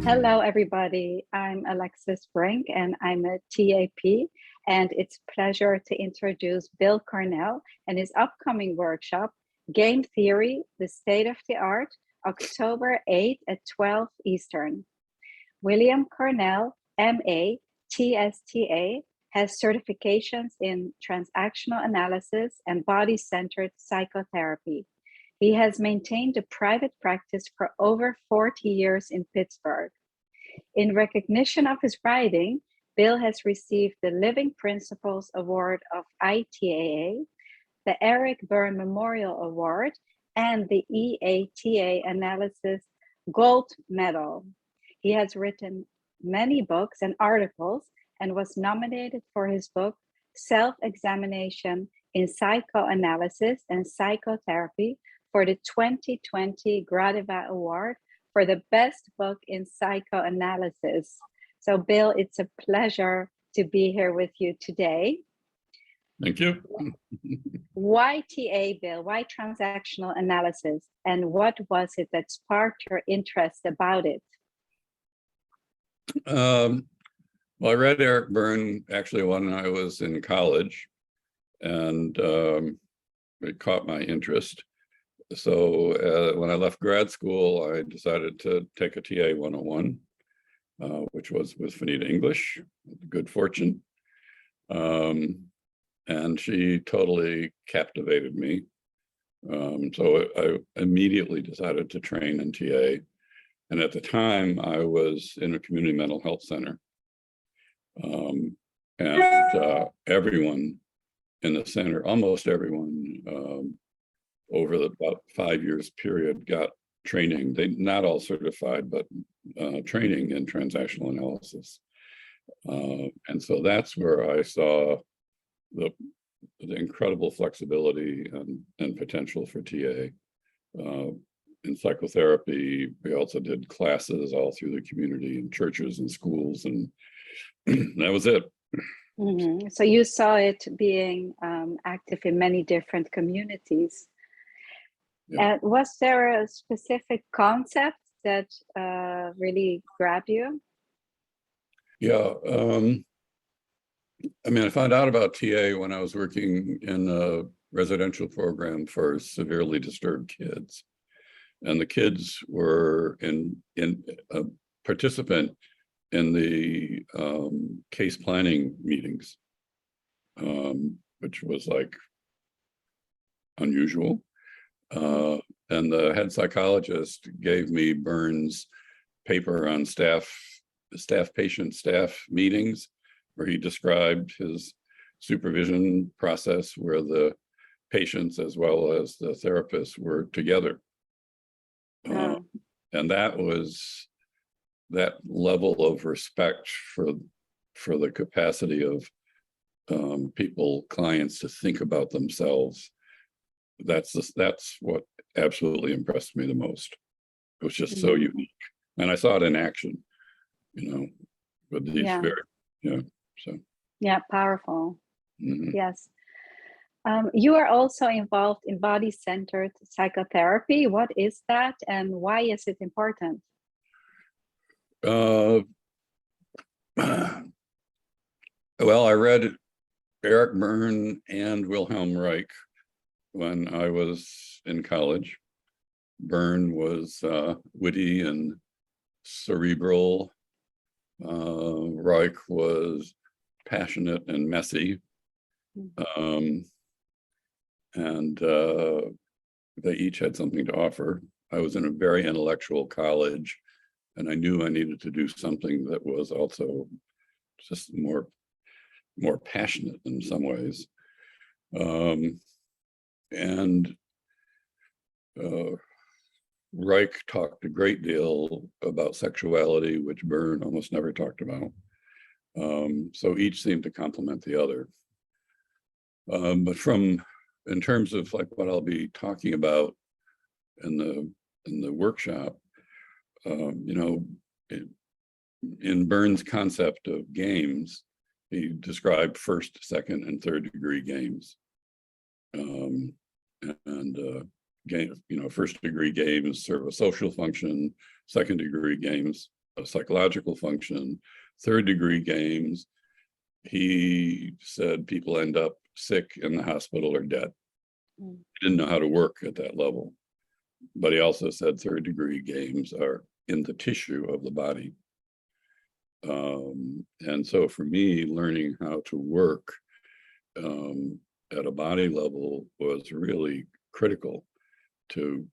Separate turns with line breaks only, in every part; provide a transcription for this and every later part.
Hello, everybody. I'm Alexis Brink, and I'm a TAP. And it's a pleasure to introduce Bill Cornell and his upcoming workshop, Game Theory, the State of the Art, October 8 at 12 Eastern. William Cornell, MA, TSTA, has certifications in transactional analysis and body-centered psychotherapy. He has maintained a private practice for over 40 years in Pittsburgh. In recognition of his writing, Bill has received the Living Principles Award of ITAA, the Eric Berne Memorial Award, and the EATA Analysis Gold Medal. He has written many books and articles and was nominated for his book, Self-Examination in Psychoanalysis and Psychotherapy, for the 2020 Gradiva Award for the best book in psychoanalysis. So Bill, it's a pleasure to be here with you today.
Thank you.
Why TA, Bill? Why transactional analysis? And what was it that sparked your interest about it?
Well, I read Eric Berne actually when I was in college, and it caught my interest. So when I left grad school, I decided to take a TA 101, which was with Fanita English, good fortune. And she totally captivated me. So I immediately decided to train in TA. And at the time, I was in a community mental health center. And everyone in the center, almost everyone, over the about 5 years period, got training. They not all certified, but training in transactional analysis. And so that's where I saw the incredible flexibility and potential for TA. In psychotherapy, we also did classes all through the community in churches and schools, and that was it.
Mm-hmm. So you saw it being active in many different communities.
Yeah.
Was there a specific concept that really grabbed you?
Yeah. I mean, I found out about TA when I was working in a residential program for severely disturbed kids. And the kids were in a participant in the case planning meetings, which was like unusual. And the head psychologist gave me Berne's paper on staff meetings, where he described his supervision process where the patients as well as the therapists were together. And that was that level of respect for the capacity of clients to think about themselves. That's what absolutely impressed me the most. It was just so unique, and I saw it in action, with these
powerful. Yes. You are also involved in body-centered psychotherapy. What is that, and why is it important?
Well, I read Eric Berne and Wilhelm Reich when I was in college. Berne was witty and cerebral. Reich was passionate and messy. And they each had something to offer. I was in a very intellectual college, and I knew I needed to do something that was also just more passionate in some ways. And Reich talked a great deal about sexuality, which Berne almost never talked about. So each seemed to complement the other. But in terms of like what I'll be talking about in the workshop, in Berne's concept of games, he described first, second, and third degree games. First degree games serve a social function, second degree games psychological function, third-degree games. He said people end up sick in the hospital or dead.
Mm.
He didn't know how to work at that level. But he also said third-degree games are in the tissue of the body. And so for me, learning how to work at a body level was really critical to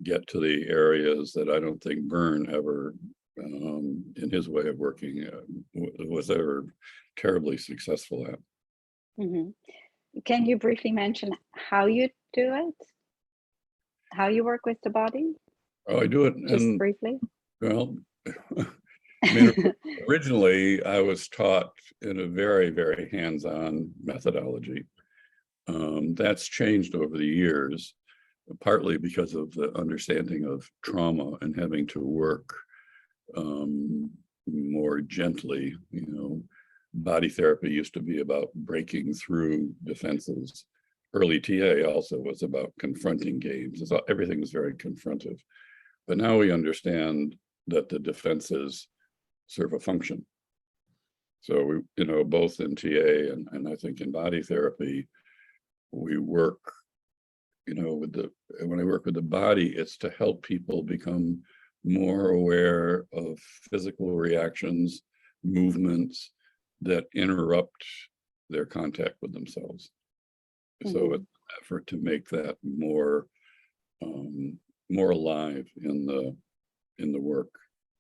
get to the areas that I don't think Berne ever, in his way of working, was ever terribly successful at.
Mm-hmm. Can you briefly mention how you do it? How you work with the body?
Oh, I do it,
Just
and
briefly.
well, I mean, originally I was taught in a very, very hands-on methodology. That's changed over the years, partly because of the understanding of trauma and having to work more gently. You know, body therapy used to be about breaking through defenses. Early TA also was about confronting games. Everything was very confrontive. But now we understand that the defenses serve a function. So we, you know, both in TA and I think in body therapy, we work, you know, when I work with the body, it's to help people become more aware of physical reactions, movements that interrupt their contact with themselves. Mm-hmm. So it's an effort to make that more alive in the work.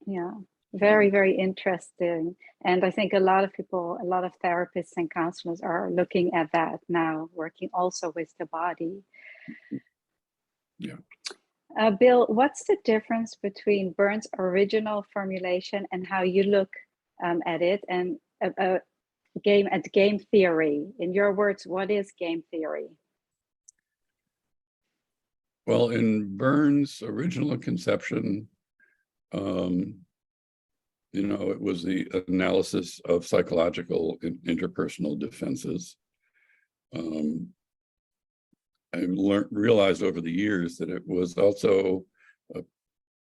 Yeah, very, very interesting. And I think a lot of people, a lot of therapists and counselors are looking at that now, working also with the body.
Yeah.
Bill, what's the difference between Berne's original formulation and how you look at it, and game theory? In your words, what is game theory?
Well, in Berne's original conception, you know, it was the analysis of psychological and interpersonal defenses. I realized over the years that it was also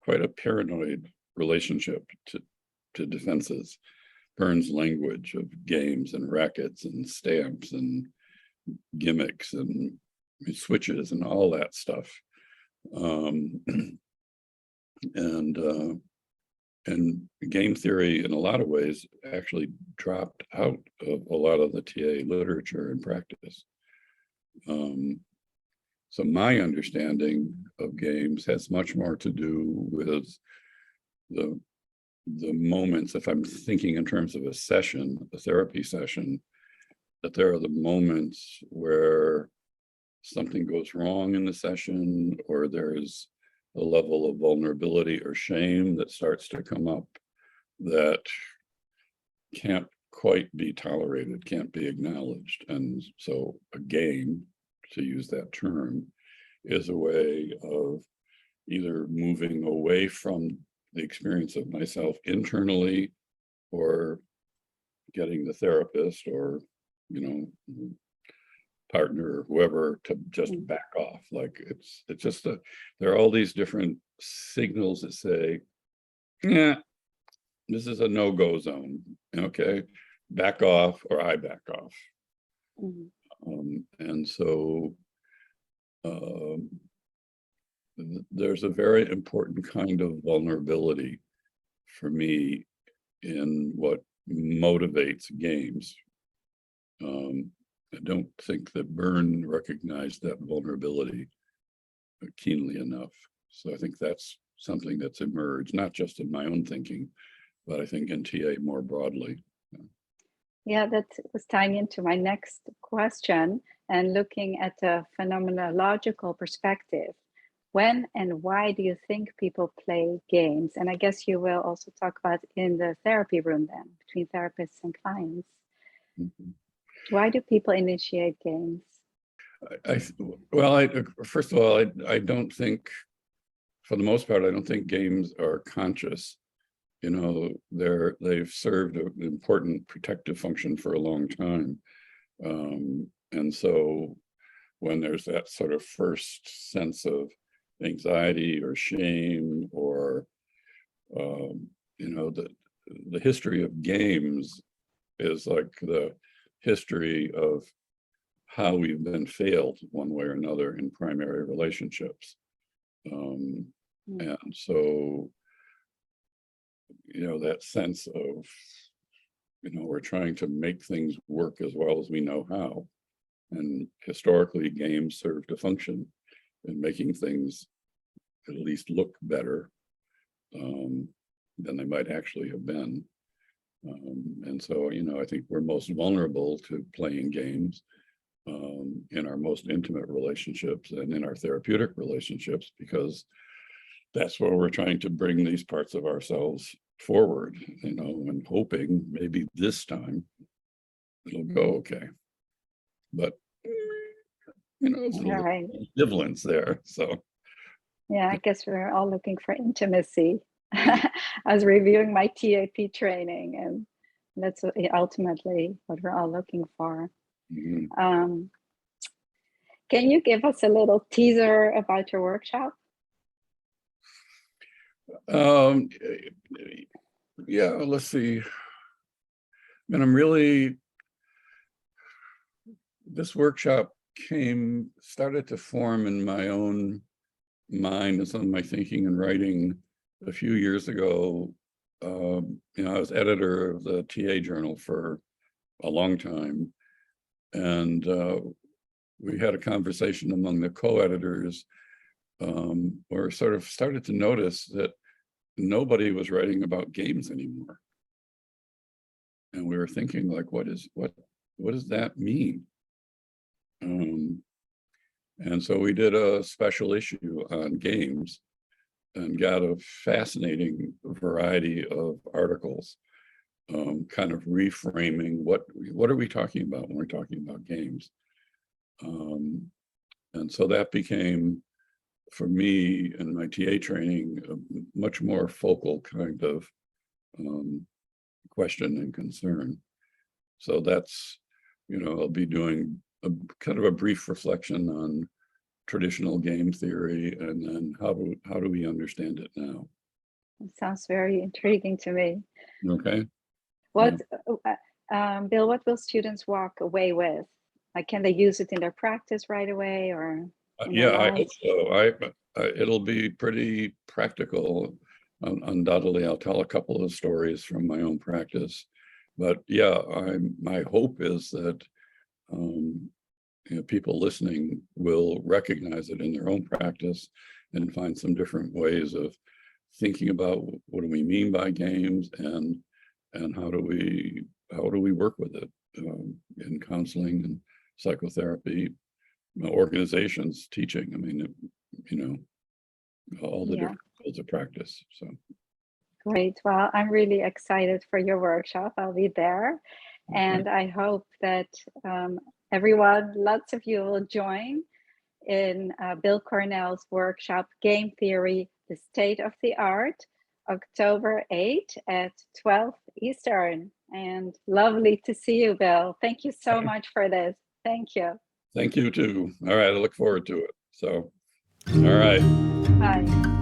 quite a paranoid relationship to defenses. Berne's language of games and rackets and stamps and gimmicks and switches and all that stuff. And game theory, in a lot of ways, actually dropped out of a lot of the TA literature and practice. So my understanding of games has much more to do with the moments, if I'm thinking in terms of a session, a therapy session, that there are the moments where something goes wrong in the session, or there's a level of vulnerability or shame that starts to come up that can't quite be tolerated, can't be acknowledged. And so a game, to use that term, is a way of either moving away from the experience of myself internally, or getting the therapist or, you know, partner or whoever to just back off. Like it's just there are all these different signals that say, yeah, this is a no-go zone. Okay, back off, or I back off. Mm-hmm. And so there's a very important kind of vulnerability for me in what motivates games. I don't think that Berne recognized that vulnerability keenly enough. So I think that's something that's emerged, not just in my own thinking, but I think in TA more broadly.
Yeah, that was tying into my next question and looking at a phenomenological perspective. When and why do you think people play games? And I guess you will also talk about in the therapy room then, between therapists and clients. Mm-hmm. Why do people initiate games?
First of all, I don't think, for the most part, I don't think games are conscious. You know, they've served an important protective function for a long time. And so when there's that sort of first sense of anxiety or shame or the history of games is like the history of how we've been failed one way or another in primary relationships. And so, that sense of, we're trying to make things work as well as we know how. And historically, games served a function in making things at least look better than they might actually have been. And so, I think we're most vulnerable to playing games in our most intimate relationships and in our therapeutic relationships, because that's where we're trying to bring these parts of ourselves forward, and hoping maybe this time it'll go okay. But, it's a little ambivalence there. So,
yeah, I guess we're all looking for intimacy. I was reviewing my TAP training, and that's ultimately what we're all looking for. Can you give us a little teaser about your workshop?
Yeah, let's see. And this workshop started to form in my own mind and some of my thinking and writing a few years ago. I was editor of the TA journal for a long time, and we had a conversation among the co-editors where sort of started to notice that nobody was writing about games anymore. And we were thinking, like, what does that mean? And so we did a special issue on games and got a fascinating variety of articles, kind of reframing what are we talking about when we're talking about games. And so that became, for me and my TA training, a much more focal kind of question and concern. So that's, I'll be doing a kind of a brief reflection on traditional game theory, and then how do we understand it now?
It sounds very intriguing to me.
Okay.
Bill, what will students walk away with? Like, can they use it in their practice right away, or?
Yeah, I hope so. It'll be pretty practical. Undoubtedly, I'll tell a couple of stories from my own practice, but yeah, my hope is that people listening will recognize it in their own practice and find some different ways of thinking about what do we mean by games, and how do we work with it in counseling and psychotherapy, organizations, teaching. I mean, all the different fields of practice. So
great. Well, I'm really excited for your workshop. I'll be there. Okay. And I hope that everyone, lots of you will join in Bill Cornell's workshop, Game Theory, the State of the Art, October 8 at 12 Eastern. And lovely to see you, Bill. Thank you so much for this. Thank you.
Thank you too. All right, I look forward to it. So, all right.
Bye.